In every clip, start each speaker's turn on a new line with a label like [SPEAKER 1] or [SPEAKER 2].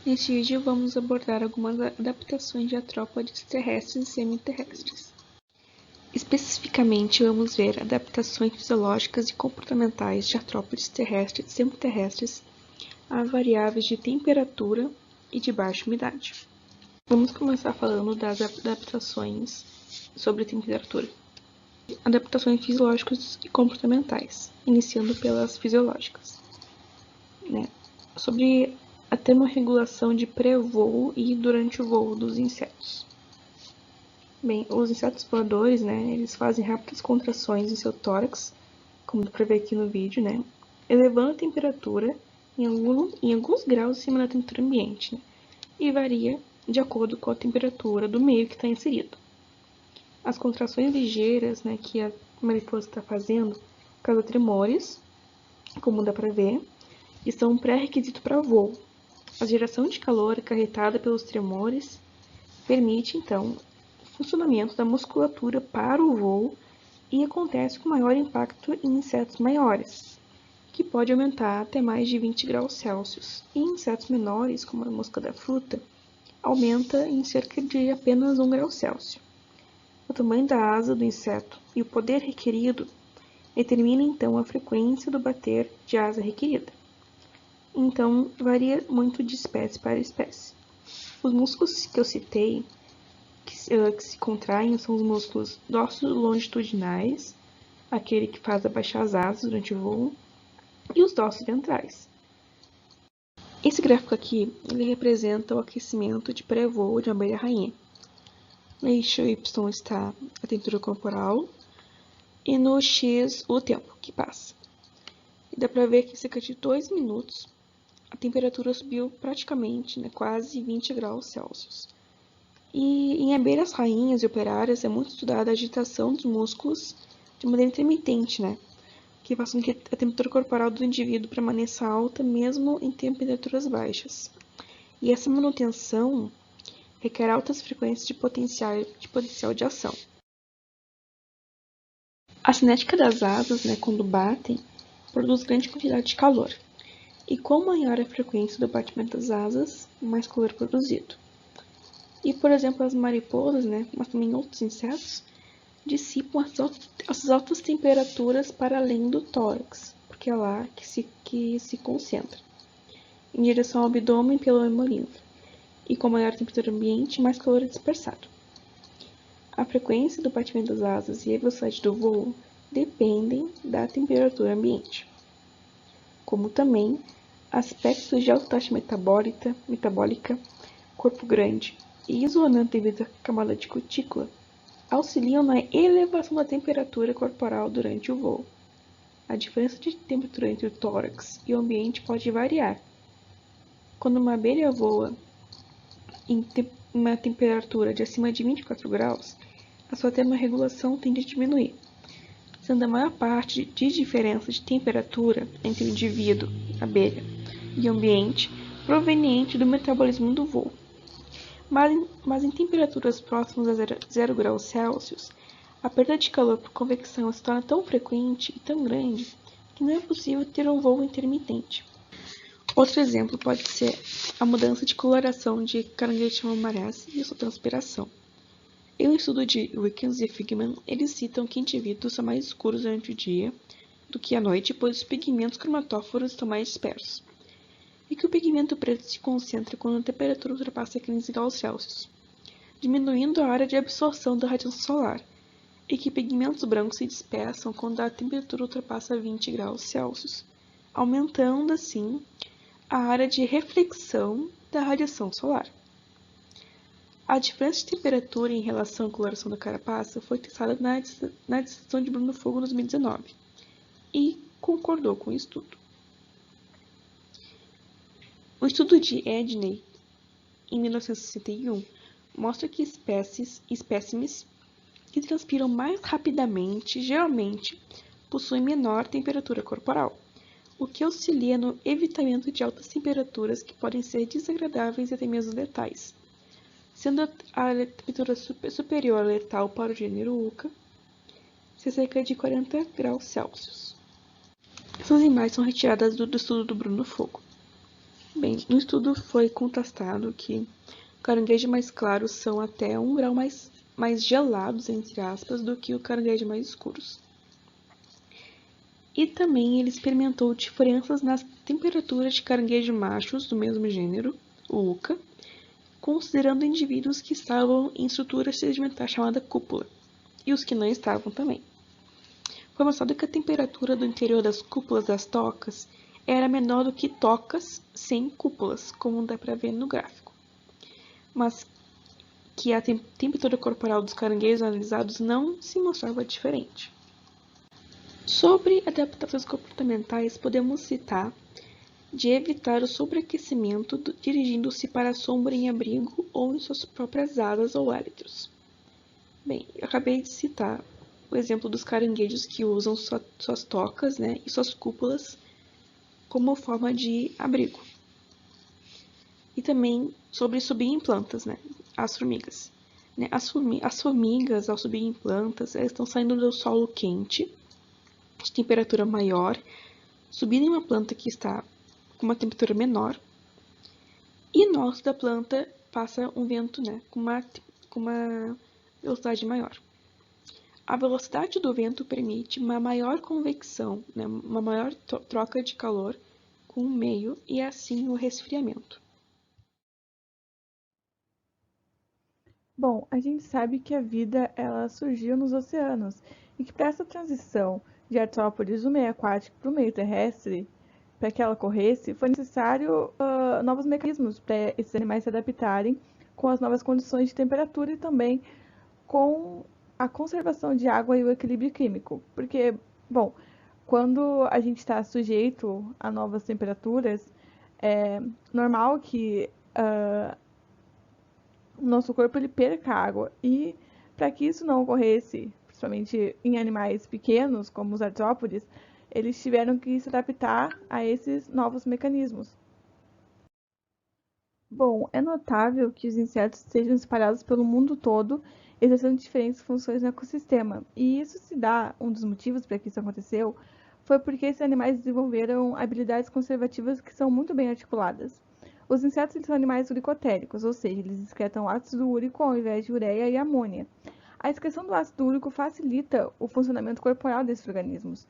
[SPEAKER 1] Neste vídeo vamos abordar algumas adaptações de artrópodes terrestres e semiterrestres. Especificamente, vamos ver adaptações fisiológicas e comportamentais de artrópodes terrestres e semiterrestres a variáveis de temperatura e de baixa umidade. Vamos começar falando das adaptações sobre temperatura. Adaptações fisiológicas e comportamentais, iniciando pelas fisiológicas. Sobre a termorregulação de pré-voo e durante o voo dos insetos. Bem, os insetos voadores, eles fazem rápidas contrações em seu tórax, como dá para ver aqui no vídeo, elevando a temperatura em alguns graus acima da temperatura ambiente, e varia de acordo com a temperatura do meio que está inserido. As contrações ligeiras, que a mariposa está fazendo, causam tremores, como dá para ver, e são um pré-requisito para voo. A geração de calor acarretada pelos tremores permite, então, o funcionamento da musculatura para o voo e acontece com maior impacto em insetos maiores, que pode aumentar até mais de 20 graus Celsius, e em insetos menores, como a mosca da fruta, aumenta em cerca de apenas 1 grau Celsius. O tamanho da asa do inseto e o poder requerido determina, então, a frequência do bater de asa requerida. Então, varia muito de espécie para espécie. Os músculos que eu citei, que se contraem, são os músculos dorsolaongitudinais, aquele que faz abaixar as asas durante o voo, e os dorsos ventrais. Esse gráfico aqui, ele representa o aquecimento de pré-voo de uma abelha-rainha. No eixo Y está a temperatura corporal e no X o tempo que passa. E dá para ver que em cerca de 2 minutos a temperatura subiu praticamente, quase 20 graus Celsius. E em abelhas rainhas e operárias é muito estudada a agitação dos músculos de maneira intermitente, que faz com que a temperatura corporal do indivíduo permaneça alta mesmo em temperaturas baixas. E essa manutenção requer altas frequências de potencial de ação. A cinética das asas, quando batem, produz grande quantidade de calor. E quanto maior a frequência do batimento das asas, mais calor é produzido. E, por exemplo, as mariposas, mas também outros insetos, dissipam as altas temperaturas para além do tórax, porque é lá que se concentra, em direção ao abdômen pelo hemolínfo. E com maior temperatura ambiente, mais calor é dispersado. A frequência do batimento das asas e a velocidade do voo dependem da temperatura ambiente, como também aspectos de alta taxa metabólica, corpo grande e isolamento devido à camada de cutícula auxiliam na elevação da temperatura corporal durante o voo. A diferença de temperatura entre o tórax e o ambiente pode variar. Quando uma abelha voa em uma temperatura de acima de 24 graus, a sua termorregulação tende a diminuir, sendo a maior parte de diferença de temperatura entre o indivíduo, abelha, e o ambiente proveniente do metabolismo do voo. Mas em temperaturas próximas a 0 graus Celsius, a perda de calor por convecção se torna tão frequente e tão grande que não é possível ter um voo intermitente. Outro exemplo pode ser a mudança de coloração de caranguejos chamarés e a sua transpiração. Em um estudo de Wickens e Figman, eles citam que indivíduos são mais escuros durante o dia do que à noite, pois os pigmentos cromatóforos estão mais dispersos, e que o pigmento preto se concentra quando a temperatura ultrapassa 15 graus Celsius, diminuindo a área de absorção da radiação solar, e que pigmentos brancos se dispersam quando a temperatura ultrapassa 20 graus Celsius, aumentando assim a área de reflexão da radiação solar. A diferença de temperatura em relação à coloração da carapaça foi testada na dissertação de Bruno Fogo em 2019 e concordou com o estudo. O estudo de Edney, em 1961, mostra que espécimes que transpiram mais rapidamente geralmente possuem menor temperatura corporal, o que auxilia no evitamento de altas temperaturas que podem ser desagradáveis e até mesmo letais, sendo a temperatura superior à letal para o gênero Uca cerca de 40 graus Celsius. Essas imagens são retiradas do estudo do Bruno Fogo. Bem, no estudo foi contestado que caranguejos mais claros são até 1 grau mais gelados, entre aspas, do que o caranguejo mais escuros. E também ele experimentou diferenças nas temperaturas de caranguejo machos do mesmo gênero, o Uca, considerando indivíduos que estavam em estrutura sedimentar chamada cúpula, e os que não estavam também. Foi mostrado que a temperatura do interior das cúpulas das tocas era menor do que tocas sem cúpulas, como dá para ver no gráfico. Mas que a temperatura corporal dos caranguejos analisados não se mostrava diferente. Sobre adaptações comportamentais, podemos citar de evitar o sobreaquecimento dirigindo-se para a sombra em abrigo ou em suas próprias asas ou élitres. Bem, eu acabei de citar o exemplo dos caranguejos que usam suas tocas, né, e suas cúpulas como forma de abrigo. E também sobre subir em plantas, né, as formigas. As formigas, ao subir em plantas, elas estão saindo do solo quente, de temperatura maior, subindo em uma planta que está com uma temperatura menor, e no alto da planta passa um vento, né, com uma velocidade maior. A velocidade do vento permite uma maior convecção, né, uma maior troca de calor com o meio e assim o resfriamento.
[SPEAKER 2] Bom, a gente sabe que a vida ela surgiu nos oceanos e que para essa transição de artrópodes do meio aquático para o meio terrestre, para que ela ocorresse, foi necessário novos mecanismos para esses animais se adaptarem com as novas condições de temperatura e também com a conservação de água e o equilíbrio químico. Porque, bom, quando a gente está sujeito a novas temperaturas, é normal que o nosso corpo ele perca água. E para que isso não ocorresse, principalmente em animais pequenos, como os artrópodes, eles tiveram que se adaptar a esses novos mecanismos. Bom, é notável que os insetos estejam espalhados pelo mundo todo, exercendo diferentes funções no ecossistema. E isso se dá, um dos motivos para que isso aconteceu, foi porque esses animais desenvolveram habilidades conservativas que são muito bem articuladas. Os insetos são animais uricotéricos, ou seja, eles excretam ácido úrico ao invés de ureia e amônia. A excreção do ácido úrico facilita o funcionamento corporal desses organismos,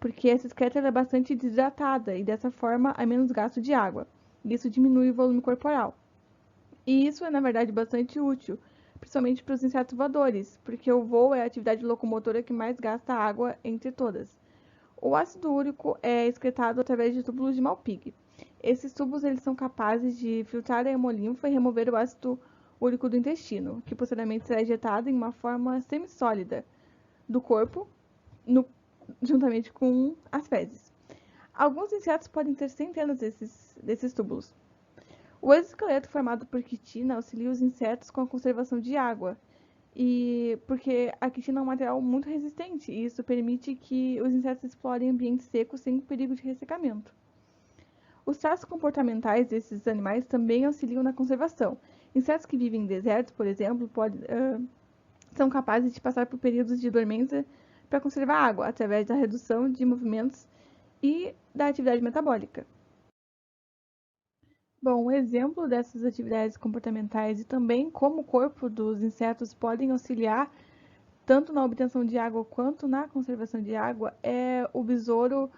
[SPEAKER 2] porque essa excreta é bastante desidratada e dessa forma há menos gasto de água. Isso diminui o volume corporal. E isso é, na verdade, bastante útil, principalmente para os insetos voadores, porque o voo é a atividade locomotora que mais gasta água entre todas. O ácido úrico é excretado através de túbulos de Malpighi. Esses tubos eles são capazes de filtrar a hemolinfa e remover o ácido úrico do intestino, que posteriormente será injetado em uma forma semissólida do corpo, no, juntamente com as fezes. Alguns insetos podem ter centenas desses túbulos. O exoesqueleto formado por quitina auxilia os insetos com a conservação de água, e porque a quitina é um material muito resistente, e isso permite que os insetos explorem ambientes secos sem perigo de ressecamento. Os traços comportamentais desses animais também auxiliam na conservação. Insetos que vivem em desertos, por exemplo, são capazes de passar por períodos de dormência para conservar água, através da redução de movimentos e da atividade metabólica. Bom, um exemplo dessas atividades comportamentais e também como o corpo dos insetos podem auxiliar tanto na obtenção de água quanto na conservação de água é o besouro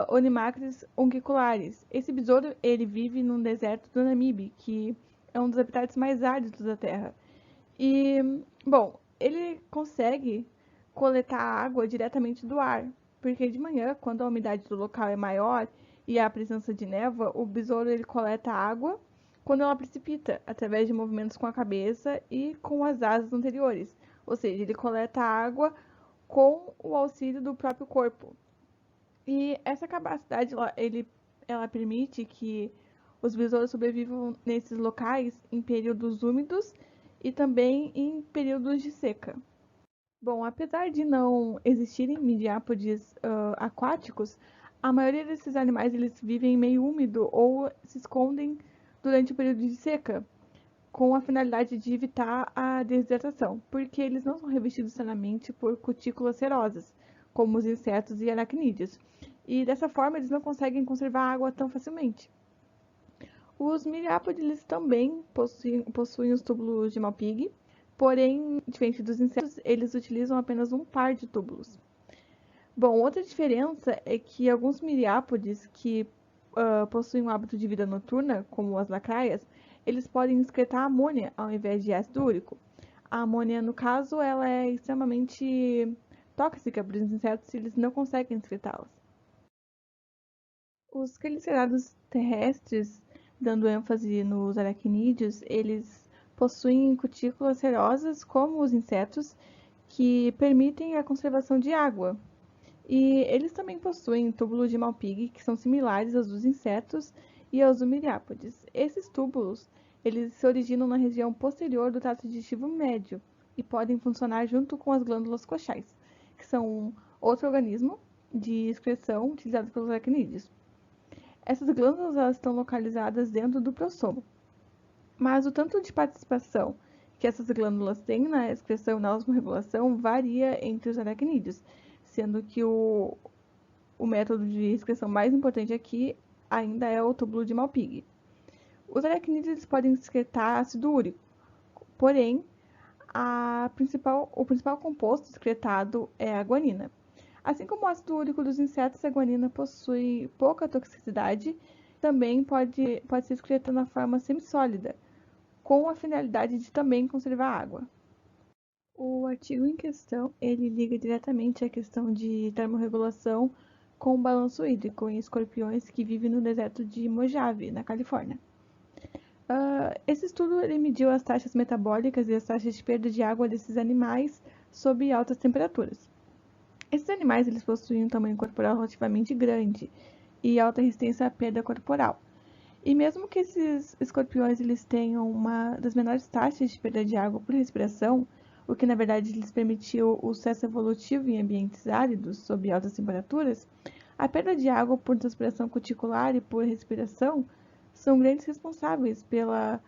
[SPEAKER 2] Onychomacris ungicularis. Esse besouro ele vive num deserto do Namibe, que é um dos habitats mais áridos da Terra. E, bom, ele consegue coletar água diretamente do ar, porque de manhã, quando a umidade do local é maior e há a presença de névoa, o besouro ele coleta água quando ela precipita, através de movimentos com a cabeça e com as asas anteriores. Ou seja, ele coleta água com o auxílio do próprio corpo. E essa capacidade ela permite que os besouros sobrevivam nesses locais em períodos úmidos e também em períodos de seca. Bom, apesar de não existirem midiápodes aquáticos, a maioria desses animais eles vivem em meio úmido ou se escondem durante o período de seca, com a finalidade de evitar a desidratação, porque eles não são revestidos sanamente por cutículas cerosas, como os insetos e aracnídeos, e dessa forma eles não conseguem conservar água tão facilmente. Os miriápodes eles também possuem os túbulos de Malpighi, porém, diferente dos insetos, eles utilizam apenas um par de túbulos. Bom, outra diferença é que alguns miriápodes que possuem um hábito de vida noturna, como as lacraias, eles podem excretar amônia ao invés de ácido úrico. A amônia, no caso, ela é extremamente tóxica para os insetos se eles não conseguem excretá-las. Os quelicerados terrestres, dando ênfase nos aracnídeos, eles possuem cutículas cerosas, como os insetos, que permitem a conservação de água. E eles também possuem túbulos de Malpighi, que são similares aos dos insetos e aos do miriápodes. Esses túbulos, eles se originam na região posterior do trato digestivo médio e podem funcionar junto com as glândulas coxais, que são outro organismo de excreção utilizado pelos aracnídeos. Essas glândulas elas estão localizadas dentro do prossomo. Mas o tanto de participação que essas glândulas têm na excreção e na osmorregulação varia entre os aracnídeos, sendo que o método de excreção mais importante aqui ainda é o túbulo de Malpighi. Os aracnídeos podem excretar ácido úrico, porém, o principal composto excretado é a guanina. Assim como o ácido úrico dos insetos, a guanina possui pouca toxicidade, também pode ser excretada na forma semissólida, com a finalidade de também conservar água. O artigo em questão, ele liga diretamente a questão de termorregulação com o balanço hídrico em escorpiões que vivem no deserto de Mojave, na Califórnia. Esse estudo ele mediu as taxas metabólicas e as taxas de perda de água desses animais sob altas temperaturas. Esses animais eles possuem um tamanho corporal relativamente grande e alta resistência à perda corporal. E mesmo que esses escorpiões eles tenham uma das menores taxas de perda de água por respiração, o que na verdade lhes permitiu o sucesso evolutivo em ambientes áridos sob altas temperaturas, a perda de água por transpiração cuticular e por respiração são grandes responsáveis pela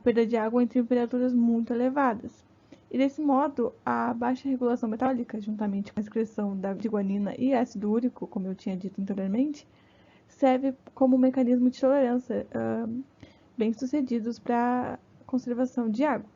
[SPEAKER 2] perda de água em temperaturas muito elevadas. E desse modo, a baixa regulação metabólica, juntamente com a excreção de guanina e ácido úrico, como eu tinha dito anteriormente, serve como um mecanismo de tolerância bem-sucedidos para a conservação de água.